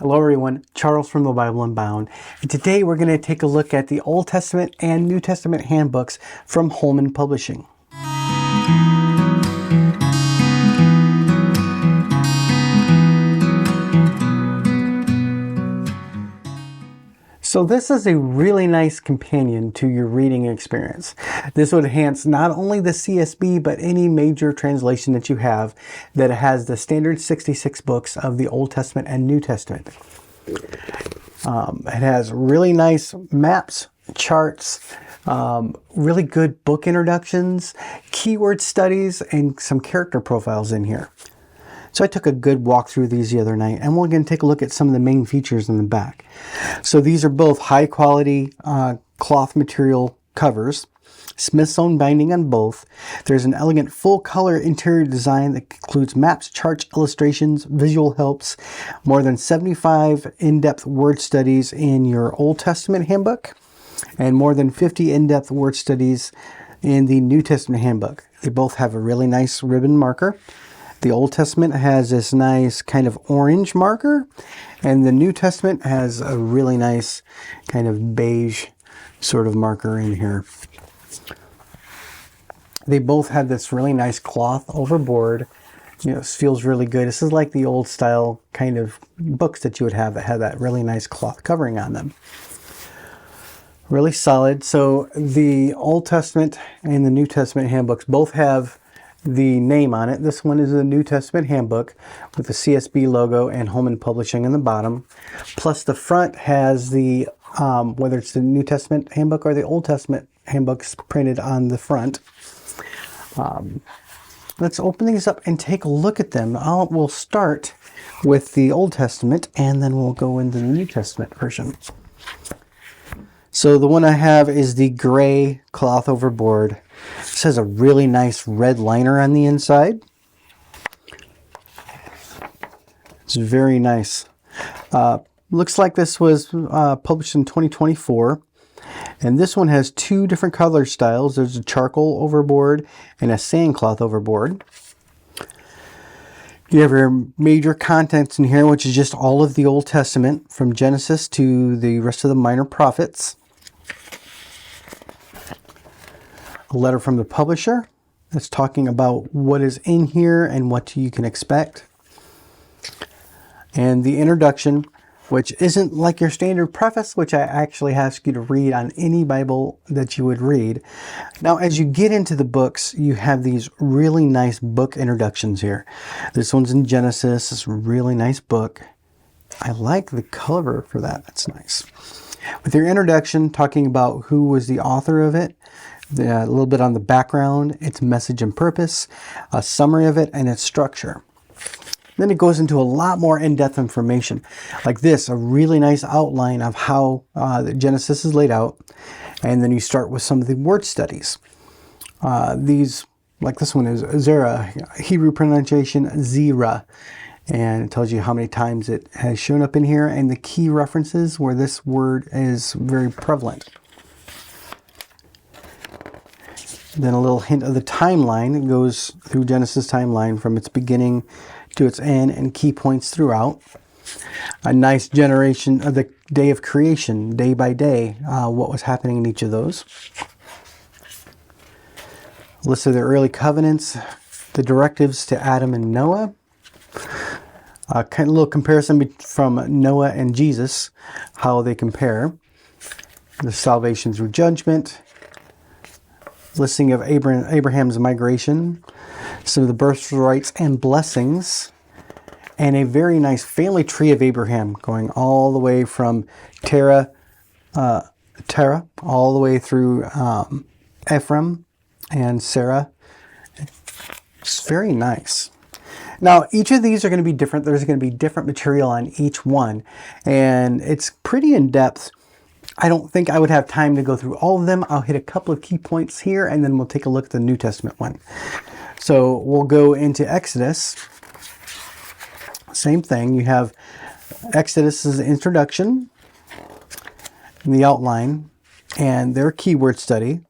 Hello everyone, Charles from the Bible Unbound, and today we're going to take a look at the Old Testament and New Testament handbooks from Holman Publishing. So this is a really nice companion to your reading experience. This would enhance not only the CSB, but any major translation that you have that has the standard 66 books of the Old Testament and New Testament. It has really nice maps, charts, really good book introductions, keyword studies, and some character profiles in here. So I took a good walk through these the other night, and we're going to take a look at some of the main features in the back. So these are both high quality cloth material covers, Smyth-sewn binding on both. There's an elegant full color interior design that includes maps, charts, illustrations, visual helps, more than 75 in-depth word studies in your Old Testament handbook, and more than 50 in-depth word studies in the New Testament handbook. They both have a really nice ribbon marker. The Old Testament has this nice kind of orange marker, and the New Testament has a really nice kind of beige sort of marker in here. They both have this really nice cloth overboard. You know, it feels really good. This is like the old style kind of books that you would have that had that really nice cloth covering on them. Really solid. So the Old Testament and the New Testament handbooks both have the name on it. This one is the New Testament handbook with the CSB logo and Holman Publishing on the bottom. Plus the front has the, whether it's the New Testament handbook or the Old Testament handbooks printed on the front. Let's open these up and take a look at them. We'll start with the Old Testament and then we'll go into the New Testament version. So the one I have is the gray cloth overboard. This has a really nice red liner on the inside. It's very nice. Looks like this was published in 2024. And this one has two different color styles. There's a charcoal overboard and a sandcloth overboard. You have your major contents in here, which is just all of the Old Testament from Genesis to the rest of the minor prophets. A letter from the publisher that's talking about what is in here and what you can expect. And the introduction, which isn't like your standard preface, which I actually ask you to read on any Bible that you would read. Now, as you get into the books, you have these really nice book introductions here. This one's in Genesis. It's a really nice book. I like the cover for that. That's nice. With your introduction, talking about who was the author of it, a little bit on the background, its message and purpose, a summary of it, and its structure. Then it goes into a lot more in-depth information, like this, a really nice outline of how the Genesis is laid out, and then you start with some of the word studies. These, like this one, is Zerah, Hebrew pronunciation Zerah, and it tells you how many times it has shown up in here and the key references where this word is very prevalent. Then a little hint of the timeline. It goes through Genesis timeline from its beginning to its end and key points throughout. A nice generation of the day of creation, day by day, what was happening in each of those. A list of the early covenants, the directives to Adam and Noah. Kind of little comparison from Noah and Jesus, how they compare. The salvation through judgment. Listing of Abraham's migration, some of the birthrights and blessings, and a very nice family tree of Abraham going all the way from Terah, all the way through Ephraim and Sarah. It's very nice. Now, each of these are going to be different. There's going to be different material on each one, and it's pretty in-depth. I don't think I would have time to go through all of them. I'll hit a couple of key points here, and then we'll take a look at the New Testament one. So we'll go into Exodus. Same thing. You have Exodus's introduction, and the outline, and their keyword study.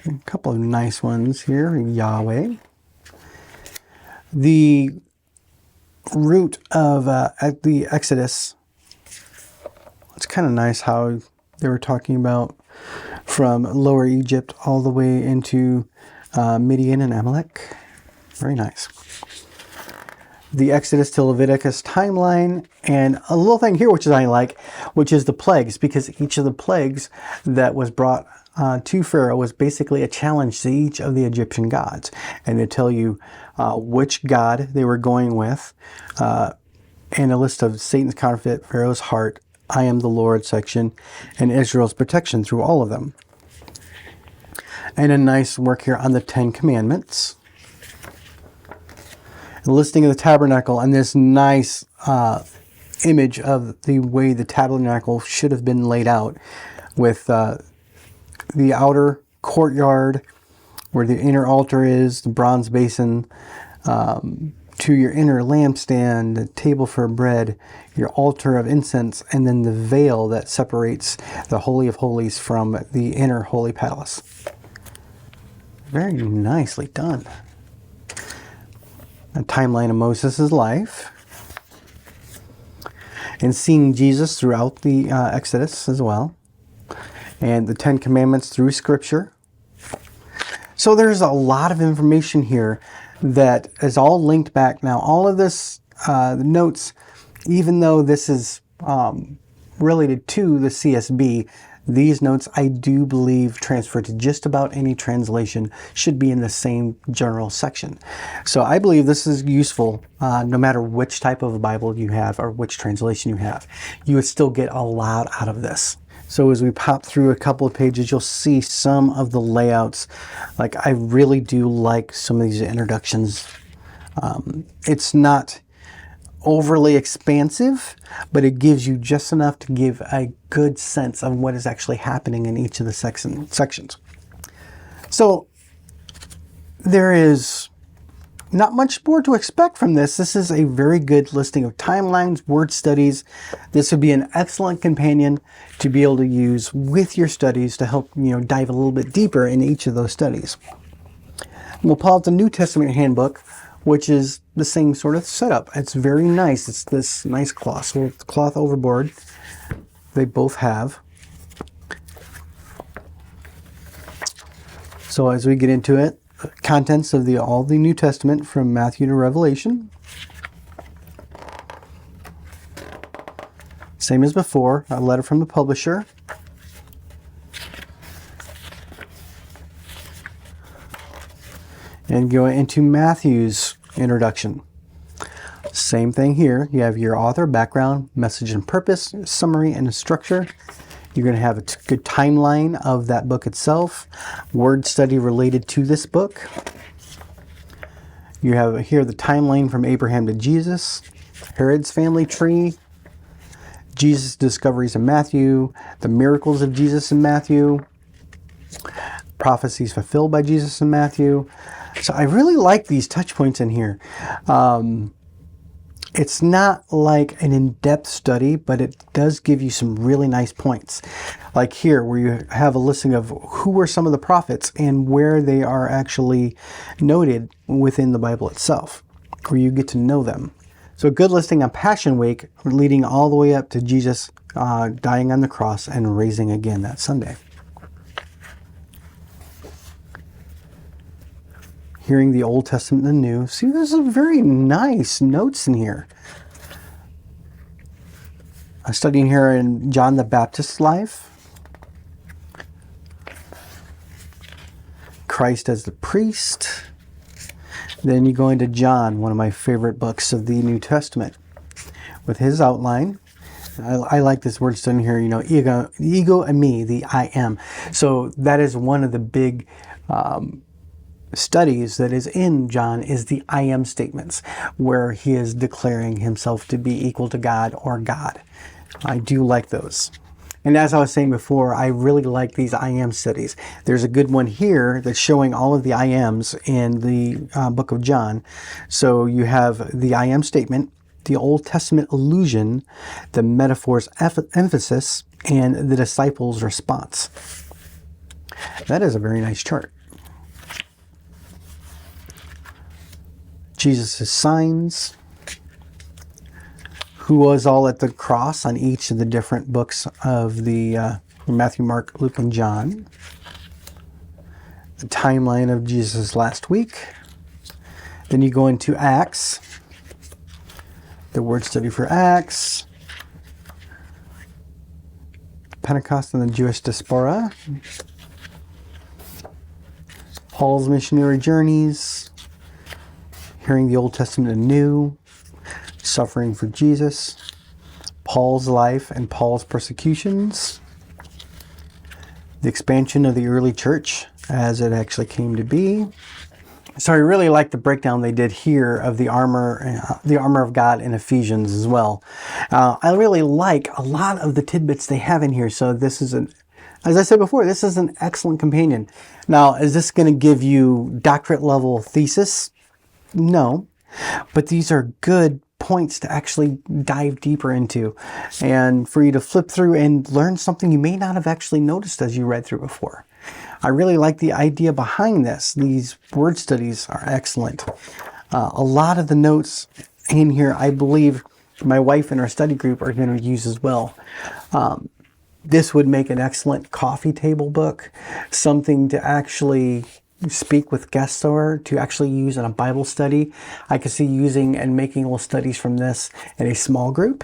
A couple of nice ones here. Yahweh. The root of the Exodus It's kind of nice how they were talking about from Lower Egypt all the way into Midian and Amalek. Very nice. The Exodus to Leviticus timeline, and a little thing here which I like, which is the plagues, because each of the plagues that was brought to Pharaoh was basically a challenge to each of the Egyptian gods, and they tell you which god they were going with, and a list of Satan's counterfeit, Pharaoh's heart, I am the Lord section, and Israel's protection through all of them. And a nice work here on the 10 Commandments. The listing of the tabernacle, and this nice image of the way the tabernacle should have been laid out, with the outer courtyard where the inner altar is, the bronze basin, to your inner lampstand, the table for bread, your altar of incense, and then the veil that separates the Holy of Holies from the inner holy palace. Very nicely done. A timeline of Moses' life, and seeing Jesus throughout the Exodus as well, and the 10 Commandments through Scripture. So there's a lot of information here that is all linked back. Now, all of this, the notes, even though this is related to the CSB, these notes, I do believe, transfer to just about any translation, should be in the same general section. So I believe this is useful no matter which type of Bible you have or which translation you have. You would still get a lot out of this. So as we pop through a couple of pages, you'll see some of the layouts. Like, I really do like some of these introductions. It's not overly expansive, but it gives you just enough to give a good sense of what is actually happening in each of the sections. So there is not much more to expect from this. This is a very good listing of timelines, word studies. This would be an excellent companion to be able to use with your studies to help dive a little bit deeper in each of those studies. We'll pull out the New Testament handbook, which is the same sort of setup. It's very nice. It's this nice cloth. So cloth overboard, they both have. So as we get into it, contents of all the New Testament from Matthew to Revelation. Same as before, a letter from the publisher. And going into Matthew's introduction. Same thing here. You have your author, background, message and purpose, summary and structure. You're going to have a good timeline of that book itself, word study related to this book. You have here the timeline from Abraham to Jesus, Herod's family tree, Jesus' discoveries in Matthew, the miracles of Jesus in Matthew, prophecies fulfilled by Jesus in Matthew. So I really like these touch points in here. It's not like an in-depth study, but it does give you some really nice points. Like here, where you have a listing of who were some of the prophets and where they are actually noted within the Bible itself, where you get to know them. So a good listing on Passion Week, leading all the way up to Jesus dying on the cross and raising again that Sunday. Hearing the Old Testament and the New. See, there's some very nice notes in here. I'm studying here in John the Baptist's life. Christ as the priest. Then you go into John, one of my favorite books of the New Testament, with his outline. I like this word study here, ego and me, the I am. So that is one of the big studies that is in John, is the I am statements, where he is declaring himself to be equal to God or God. I do like those. And as I was saying before, I really like these I am studies. There's a good one here that's showing all of the I ams in the book of John. So you have the I am statement, the Old Testament allusion, the metaphor's emphasis, and the disciples' response. That is a very nice chart. Jesus' signs, who was all at the cross on each of the different books of the Matthew, Mark, Luke, and John. The timeline of Jesus' last week. Then you go into Acts, the word study for Acts, Pentecost and the Jewish diaspora, Paul's missionary journeys, hearing the Old Testament anew, suffering for Jesus, Paul's life and Paul's persecutions, the expansion of the early church as it actually came to be. So I really like the breakdown they did here of the armor of God in Ephesians as well. I really like a lot of the tidbits they have in here. So this is as I said before, this is an excellent companion. Now, is this going to give you doctorate level thesis? No, but these are good points to actually dive deeper into and for you to flip through and learn something you may not have actually noticed as you read through before. I really like the idea behind this. These word studies are excellent. A lot of the notes in here, I believe my wife and our study group are going to use as well. This would make an excellent coffee table book, something to actually speak with guests or to actually use in a Bible study. I could see using and making little studies from this in a small group.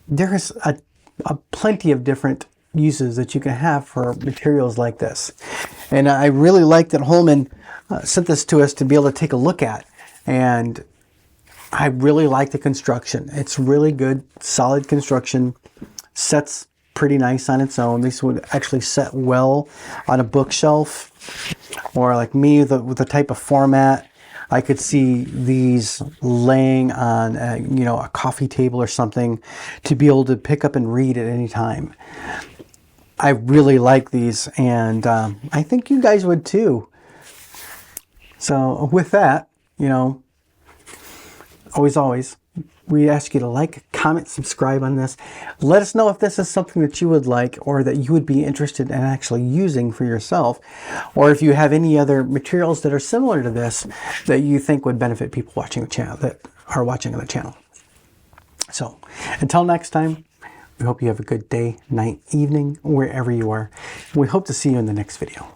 There's a plenty of different uses that you can have for materials like this. And I really like that Holman sent this to us to be able to take a look at. And I really like the construction. It's really good, solid construction. Sets pretty nice on its own. This would actually set well on a bookshelf. Or like me, with the type of format, I could see these laying on a coffee table or something to be able to pick up and read at any time. I really like these, and I think you guys would too. So with that, always, we ask you to like, comment, subscribe on this. Let us know if this is something that you would like or that you would be interested in actually using for yourself. Or if you have any other materials that are similar to this that you think would benefit people watching the channel, that are watching on the channel. So until next time, we hope you have a good day, night, evening, wherever you are. We hope to see you in the next video.